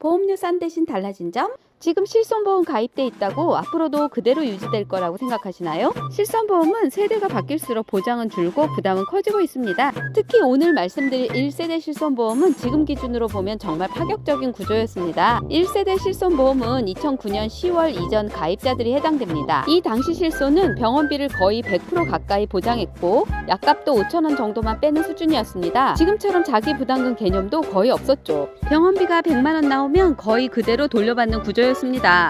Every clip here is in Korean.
보험료 싼 대신 달라진 점? 지금 실손보험 가입돼 있다고 앞으로도 그대로 유지될 거라고 생각하시나요? 실손보험은 세대가 바뀔수록 보장은 줄고 부담은 커지고 있습니다. 특히 오늘 말씀드릴 1세대 실손보험은 지금 기준으로 보면 정말 파격적인 구조였습니다. 1세대 실손보험은 2009년 10월 이전 가입자들이 해당됩니다. 이 당시 실손은 병원비를 거의 100% 가까이 보장했고 약값도 5,000원 정도만 빼는 수준이었습니다. 지금처럼 자기 부담금 개념도 거의 없었죠. 병원비가 100만 원 나오면 거의 그대로 돌려받는 구조였습니다.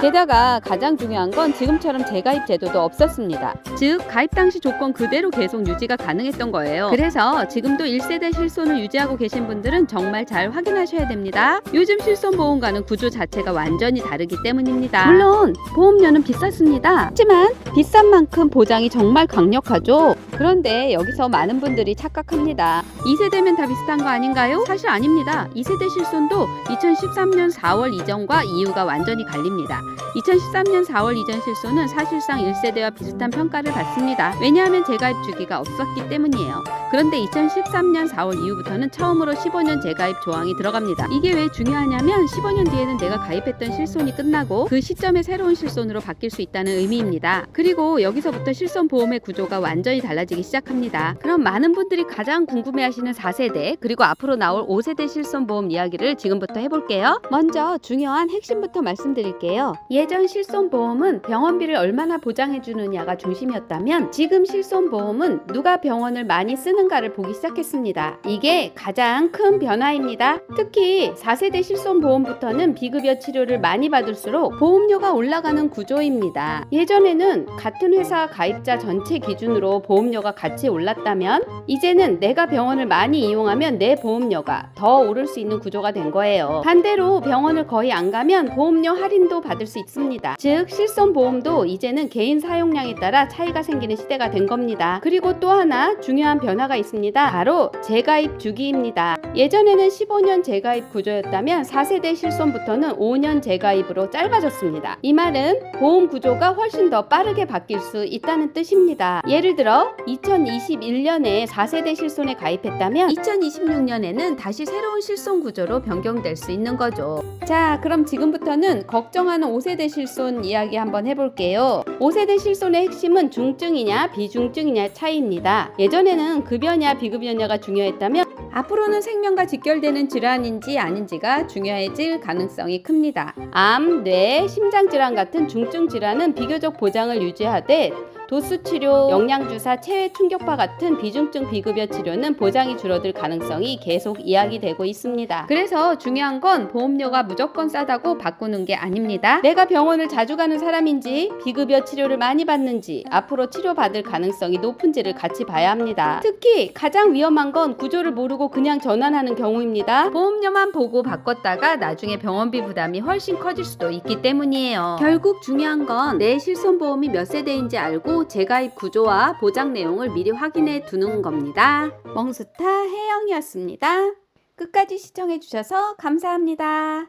게다가 가장 중요한 건 지금처럼 재가입 제도도 없었습니다. 즉 가입 당시 조건 그대로 계속 유지가 가능했던 거예요. 그래서 지금도 1세대 실손을 유지하고 계신 분들은 정말 잘 확인하셔야 됩니다. 요즘 실손보험과는 구조 자체가 완전히 다르기 때문입니다. 물론 보험료는 비쌌습니다. 하지만 비싼 만큼 보장이 정말 강력하죠. 그런데 여기서 많은 분들이 착각합니다. 2세대면 다 비슷한 거 아닌가요? 사실 아닙니다. 2세대 실손도 2013년 4월 이전과 이후가 완전히 갈립니다. 2013년 4월 이전 실손은 사실상 1세대와 비슷한 평가를 받습니다. 왜냐하면 재가입 주기가 없었기 때문이에요. 그런데 2013년 4월 이후부터는 처음으로 15년 재가입 조항이 들어갑니다. 이게 왜 중요하냐면 15년 뒤에는 내가 가입했던 실손이 끝나고 그 시점에 새로운 실손으로 바뀔 수 있다는 의미입니다. 그리고 여기서부터 실손보험의 구조가 완전히 달라지기 시작합니다. 그럼 많은 분들이 가장 궁금해하시는 4세대 그리고 앞으로 나올 5세대 실손보험 이야기를 지금부터 해볼게요. 먼저 중요한 핵심부터 말씀드릴게요. 예전 실손보험은 병원비를 얼마나 보장해주느냐가 중심이었다면 지금 실손보험은 누가 병원을 많이 쓰는가를 보기 시작했습니다. 이게 가장 큰 변화입니다. 특히 4세대 실손보험부터는 비급여 치료를 많이 받을수록 보험료가 올라가는 구조입니다. 예전에는 같은 회사 가입자 전체 기준으로 보험료가 같이 올랐다면 이제는 내가 병원을 많이 이용하면 내 보험료가 더 오를 수 있는 구조가 된 거예요. 반대로 병원을 거의 안 가면 보험료 할인도 받을 수 있습니다. 즉 실손보험도 이제는 개인 사용량에 따라 차이가 생기는 시대가 된 겁니다. 그리고 또 하나 중요한 변화가 있습니다. 바로 재가입 주기입니다. 예전에는 15년 재가입 구조였다면 4세대 실손부터는 5년 재가입으로 짧아졌습니다. 이 말은 보험 구조가 훨씬 더 빠르게 바뀔 수 있다는 뜻입니다. 예를 들어 2021년에 4세대 실손에 가입했다면 2026년에는 다시 새로운 실손 구조로 변경될 수 있는 거죠. 자, 그럼 지금부터는 걱정하는 5세대 실손 이야기 한번 해볼게요. 5세대 실손의 핵심은 중증이냐 비중증이냐 차이입니다. 예전에는 급여냐 비급여냐가 중요했다면 앞으로는 생명과 직결되는 질환인지 아닌지가 중요해질 가능성이 큽니다. 암, 뇌, 심장질환 같은 중증 질환은 비교적 보장을 유지하되 도수치료, 영양주사, 체외 충격파 같은 비중증 비급여 치료는 보장이 줄어들 가능성이 계속 이야기되고 있습니다. 그래서 중요한 건 보험료가 무조건 싸다고 바꾸는 게 아닙니다. 내가 병원을 자주 가는 사람인지 비급여 치료를 많이 받는지 앞으로 치료받을 가능성이 높은지를 같이 봐야 합니다. 특히 가장 위험한 건 구조를 모르고 그냥 전환하는 경우입니다. 보험료만 보고 바꿨다가 나중에 병원비 부담이 훨씬 커질 수도 있기 때문이에요. 결국 중요한 건 내 실손보험이 몇 세대인지 알고 재가입 구조와 보장 내용을 미리 확인해 두는 겁니다. 멍스타 혜영이었습니다. 끝까지 시청해 주셔서 감사합니다.